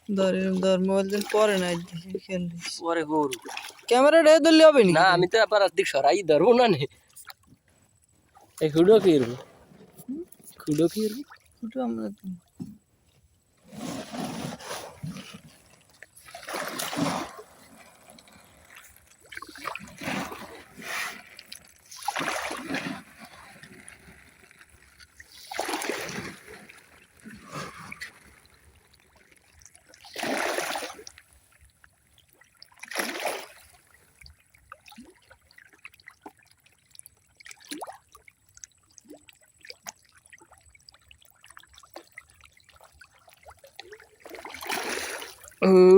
ধর মোবাইল দিন পরে নাই খেললি পরে গরু ক্যামেরাটা এ ধরলে হবে না আমি তো আবার দিক সরাই ধরবো না নে এই খুঁড়ো কি এরবো খুঁড়ো কি এরবো ফুটো আমরা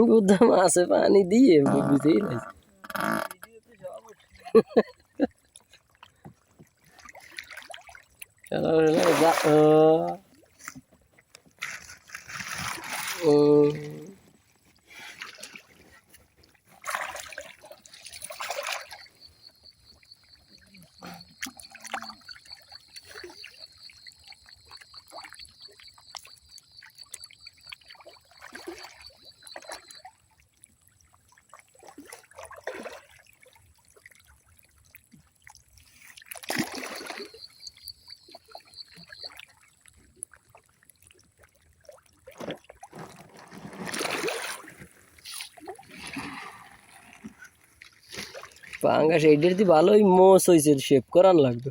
বুদ্ধা মাছে পানি দিয়ে বুঝেই নাই পাঙ্গাস এইটার দিয়ে ভালোই মোষ হয়েছে শেপ করান লাগবে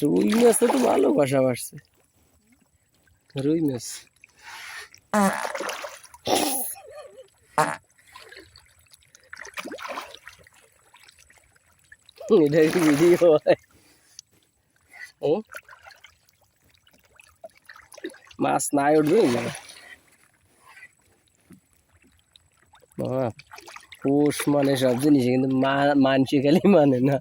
রুই মাছটা তো ভালো বাসা বাসছে রুই মাছ এটা কি ভিডিও হয় মাছ নাই উঠবে পোষ মানে সব জিনিস কিন্তু মানসি খালি মানে না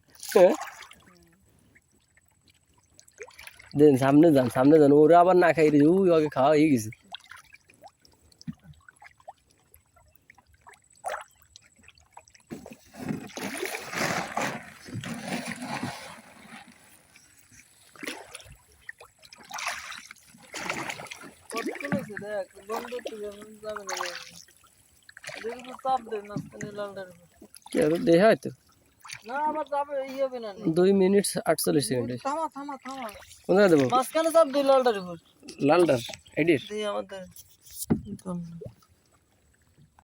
দেন সামনে যান ওরা আবার না খাই দিয়েছে ওই আগে খাওয়া হয়ে গেছে দেখা হয়তো 2 মিনিট 48 সেকেন্ড কোথায় দেবো মাঝখানে চাপ দিই লালটার উপর লালটার এডির আমাদের